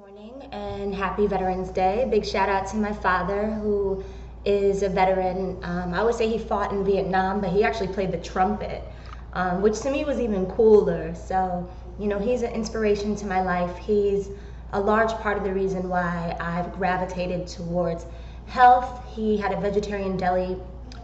Morning and happy Veterans Day. Big shout out to my father, who is a veteran. I always say he fought in Vietnam, but he actually played the trumpet, which to me was even cooler. So, he's an inspiration to my life. He's a large part of the reason why I've gravitated towards health. He had a vegetarian deli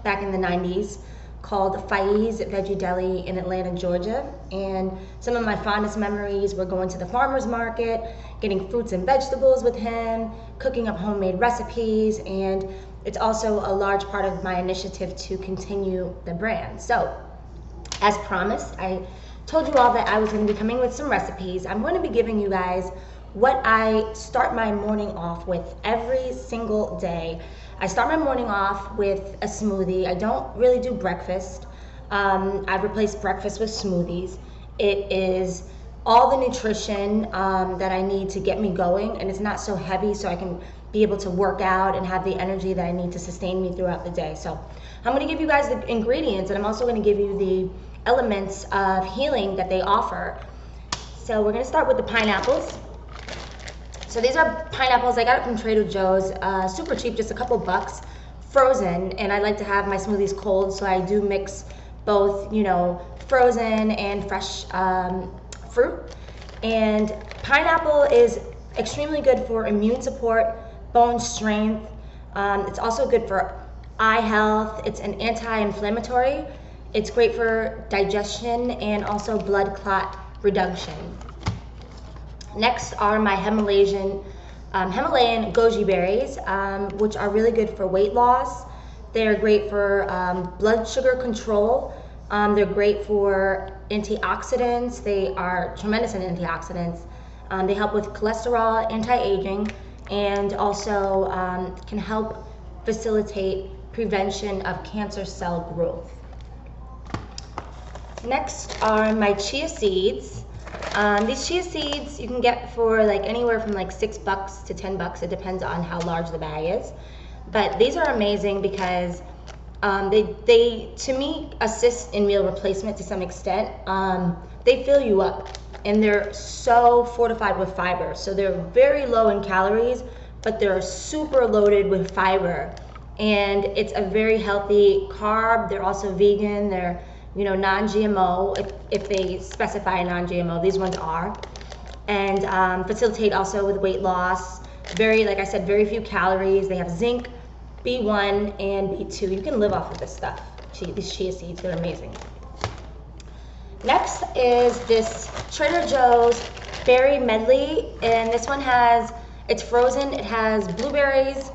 back in the 90s called Faiz Veggie Deli in Atlanta, Georgia. And some of my fondest memories were going to the farmer's market, getting fruits and vegetables with him, cooking up homemade recipes, and it's also a large part of my initiative to continue the brand. So, as promised, I told you all that I was going to be coming with some recipes. I'm going to be giving you guys what I start my morning off with every single day. I start my morning off with a smoothie. I don't really do breakfast. I've replaced breakfast with smoothies. It is all the nutrition that I need to get me going, and it's not so heavy, so I can be able to work out and have the energy that I need to sustain me throughout the day. So I'm going to give you guys the ingredients, and I'm also going to give you the elements of healing that they offer. So we're going to start with the pineapples. So these are pineapples. I got it from Trader Joe's, super cheap, just a couple bucks, frozen. And I like to have my smoothies cold, so I do mix both, frozen and fresh fruit. And pineapple is extremely good for immune support, bone strength. It's also good for eye health. It's an anti-inflammatory. It's great for digestion and also blood clot reduction. Next are my Himalayan goji berries, which are really good for weight loss. They're great for blood sugar control. They're great for antioxidants. They are tremendous in antioxidants. They help with cholesterol, anti-aging, and also can help facilitate prevention of cancer cell growth. Next are my chia seeds. These chia seeds you can get for anywhere from $6 to $10. It depends on how large the bag is. But these are amazing because they to me assist in meal replacement to some extent. They fill you up, and they're so fortified with fiber. So they're very low in calories, but they're super loaded with fiber. And it's a very healthy carb. They're also vegan. They're non-GMO, if they specify non-GMO. These ones are. And facilitate also with weight loss. Like I said, very few calories. They have zinc, B1, and B2. You can live off of this stuff. These chia seeds, they're amazing. Next is this Trader Joe's berry medley. And this one it's frozen. It has blueberries,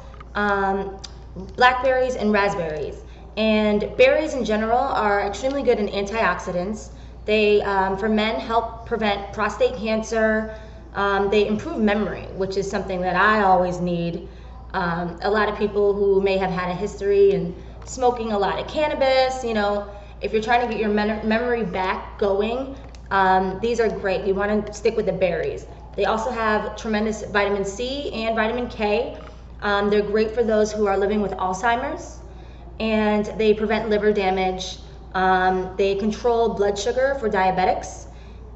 blackberries, and raspberries. And berries in general are extremely good in antioxidants. They, for men, help prevent prostate cancer. They improve memory, which is something that I always need. A lot of people who may have had a history in smoking a lot of cannabis, if you're trying to get your memory back going, these are great. You want to stick with the berries. They also have tremendous vitamin C and vitamin K. They're great for those who are living with Alzheimer's. And they prevent liver damage. They control blood sugar for diabetics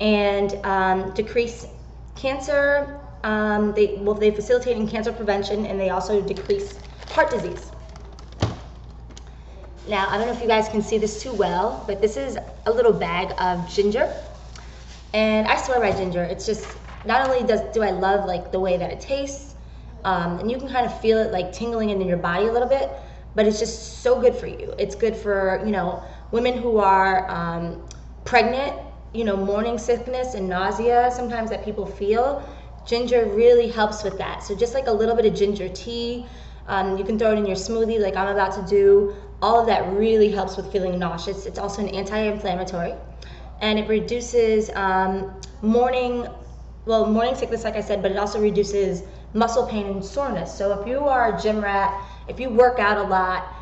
and decrease cancer. They facilitate in cancer prevention, and they also decrease heart disease. Now, I don't know if you guys can see this too well, but this is a little bag of ginger. And I swear by ginger. It's just, not only do I love the way that it tastes, and you can kind of feel it tingling in your body a little bit, but it's just so good for you. It's good for, women who are pregnant, morning sickness and nausea sometimes that people feel. Ginger really helps with that. So just a little bit of ginger tea, you can throw it in your smoothie like I'm about to do. All of that really helps with feeling nauseous. It's also an anti-inflammatory, and it reduces morning sickness, like I said, but it also reduces muscle pain and soreness. So if you are a gym rat, if you work out a lot,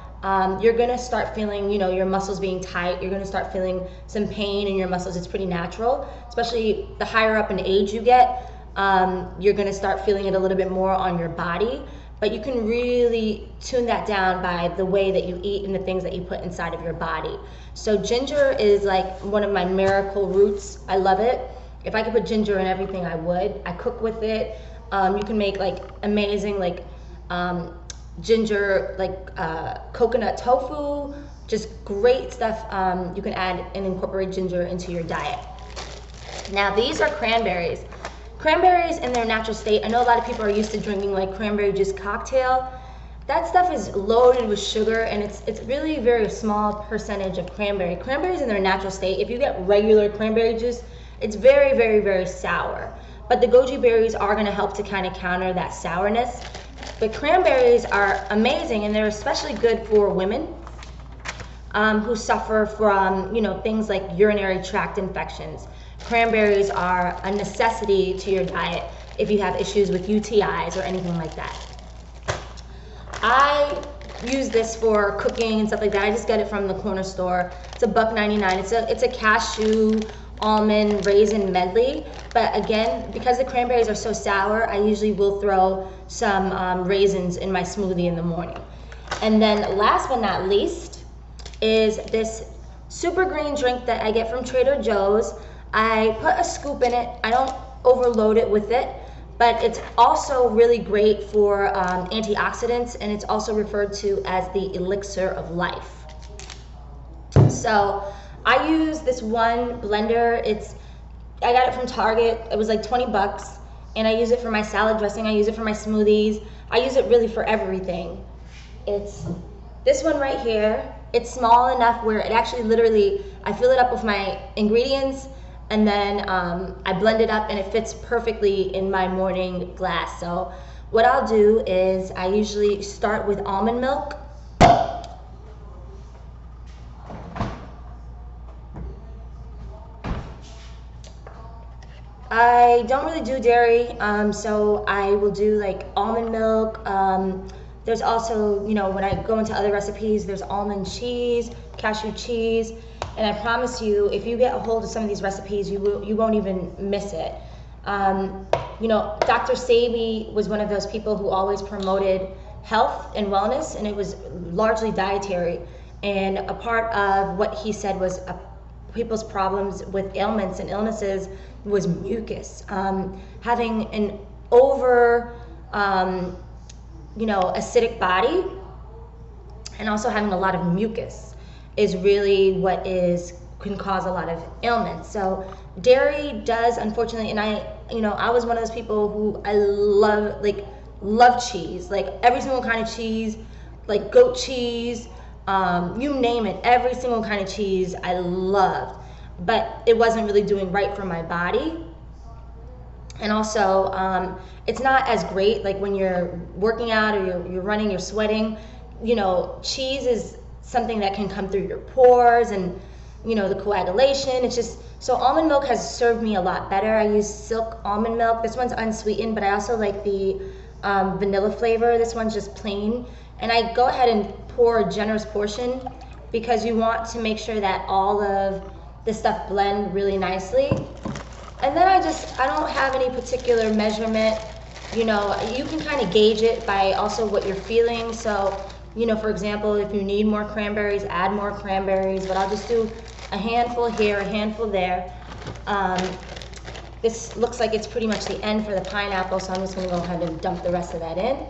you're going to start feeling, your muscles being tight. You're going to start feeling some pain in your muscles. It's pretty natural, especially the higher up in age you get. You're going to start feeling it a little bit more on your body. But you can really tune that down by the way that you eat and the things that you put inside of your body. So ginger is one of my miracle roots. I love it. If I could put ginger in everything, I would. I cook with it. You can make like amazing like ginger, like coconut tofu, just great stuff. You can add and incorporate ginger into your diet. Now these are cranberries. Cranberries in their natural state, I know a lot of people are used to drinking like cranberry juice cocktail. That stuff is loaded with sugar, and it's really very small percentage of cranberry. Cranberries in their natural state, if you get regular cranberry juice, it's very, very, very sour. But the goji berries are going to help to kind of counter that sourness. But cranberries are amazing, and they're especially good for women who suffer from, you know, things like urinary tract infections. Cranberries are a necessity to your diet if you have issues with UTIs or anything like that. I use this for cooking and stuff like that. I just get it from the corner store. It's $1.99. It's a cashew, almond, raisin medley. But again, because the cranberries are so sour, I usually will throw some raisins in my smoothie in the morning. And then last but not least is this super green drink that I get from Trader Joe's. I put a scoop in it. I don't overload it with it, but it's also really great for antioxidants, and it's also referred to as the elixir of life. So I use this one blender. I got it from Target. It was like 20 bucks, and I use it for my salad dressing. I use it for my smoothies. I use it really for everything. It's this one right here. It's small enough where it actually literally, I fill it up with my ingredients, and then I blend it up, and it fits perfectly in my morning glass. So what I'll do is I usually start with almond milk. I don't really do dairy, so I will do like almond milk. There's also, you know, when I go into other recipes, there's almond cheese, cashew cheese, and I promise you, if you get a hold of some of these recipes, you won't even miss it. You know, Dr. Sebi was one of those people who always promoted health and wellness, and it was largely dietary. And a part of what he said was people's problems with ailments and illnesses was mucus. Having an over, you know, acidic body, and also having a lot of mucus is really what can cause a lot of ailments. So dairy does, unfortunately, and I was one of those people who I love cheese, like every single kind of cheese, like goat cheese, you name it, every single kind of cheese I loved, but it wasn't really doing right for my body. And also, it's not as great, like when you're working out or you're running, you're sweating, you know, cheese is something that can come through your pores, and, you know, the coagulation, it's just, so almond milk has served me a lot better. I use silk almond milk. This one's unsweetened, but I also like the vanilla flavor. This one's just plain. And I go ahead and pour a generous portion because you want to make sure that all of the stuff blend really nicely. And then I don't have any particular measurement. You know, you can kind of gauge it by also what you're feeling. So, you know, for example, if you need more cranberries, add more cranberries, but I'll just do a handful here, a handful there. This looks like it's pretty much the end for the pineapple, so I'm just gonna go ahead and dump the rest of that in.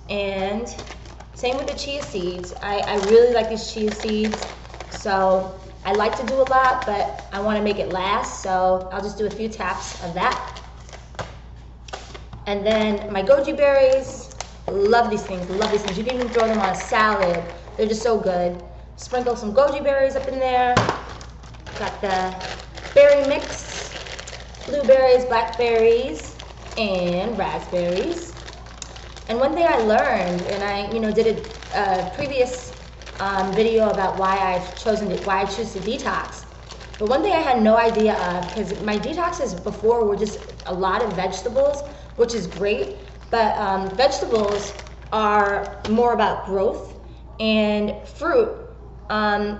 And same with the chia seeds. I really like these chia seeds, so I like to do a lot, but I want to make it last, so I'll just do a few taps of that. And then my goji berries, love these things, love these things. You can even throw them on a salad. They're just so good. Sprinkle some goji berries up in there. Got the berry mix, blueberries, blackberries, and raspberries. And one thing I learned, and I, you know, did a previous video about why I choose to detox. But one thing I had no idea of, because my detoxes before were just a lot of vegetables, which is great, but vegetables are more about growth, and fruit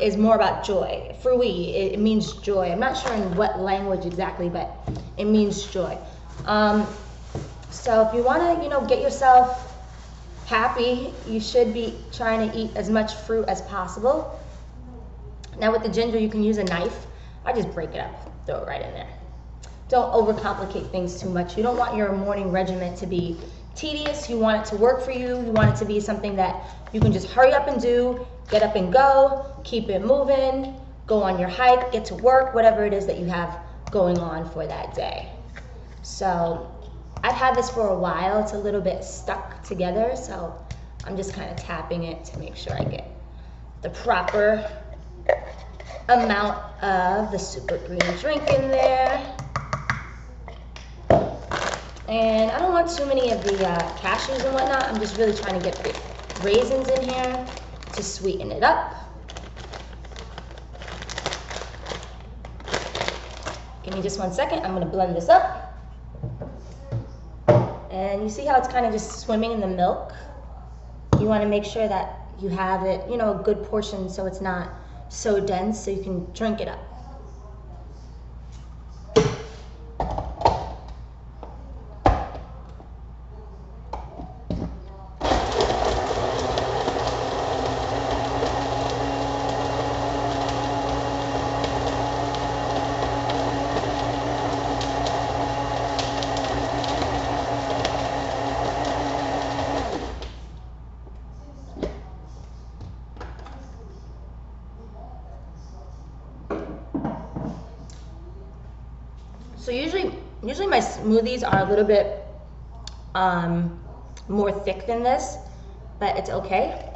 is more about joy. Fruit, it means joy. I'm not sure in what language exactly, but it means joy. So if you want to, you know, get yourself happy, you should be trying to eat as much fruit as possible. Now with the ginger, you can use a knife. I just break it up, throw it right in there. don't overcomplicate things too much. You don't want your morning regimen to be tedious. You want it to work for you. You want it to be something that you can just hurry up and do, get up and go, keep it moving, go on your hike, get to work, whatever it is that you have going on for that day. So I've had this for a while. It's a little bit stuck together, so I'm just kind of tapping it to make sure I get the proper amount of the super green drink in there. And I don't want too many of the cashews and whatnot. I'm just really trying to get the raisins in here to sweeten it up. Give me just 1 second. I'm going to blend this up. And you see how it's kind of just swimming in the milk? You want to make sure that you have it, you know, a good portion so it's not so dense so you can drink it up. So usually my smoothies are a little bit more thick than this, but it's okay.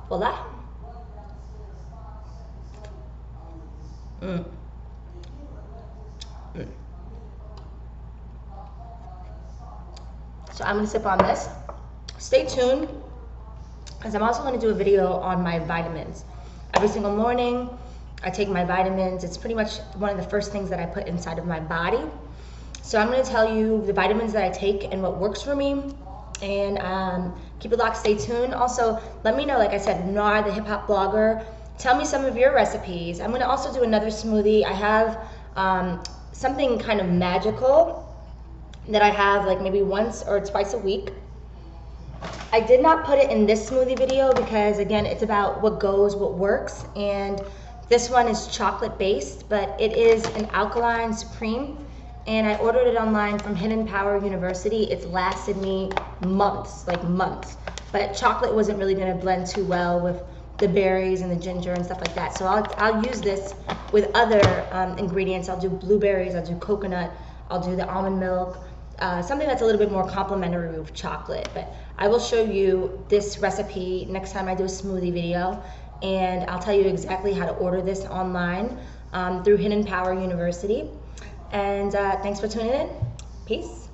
Voila. So I'm gonna sip on this. Stay tuned, because I'm also going to do a video on my vitamins. Every single morning, I take my vitamins. It's pretty much one of the first things that I put inside of my body. So I'm going to tell you the vitamins that I take and what works for me. And keep it locked, stay tuned. Also, let me know, like I said, Nar, the hip hop blogger, tell me some of your recipes. I'm going to also do another smoothie. I have something kind of magical that I have like maybe once or twice a week. I did not put it in this smoothie video because, again, it's about what goes, what works, and this one is chocolate based, but it is an alkaline supreme, and I ordered it online from Hidden Power University. It's lasted me months, like months, but chocolate wasn't really going to blend too well with the berries and the ginger and stuff like that, so I'll use this with other ingredients. I'll do blueberries, I'll do coconut, I'll do the almond milk, something that's a little bit more complimentary with chocolate. But I will show you this recipe next time I do a smoothie video, and I'll tell you exactly how to order this online through Hidden Power University. And thanks for tuning in. Peace.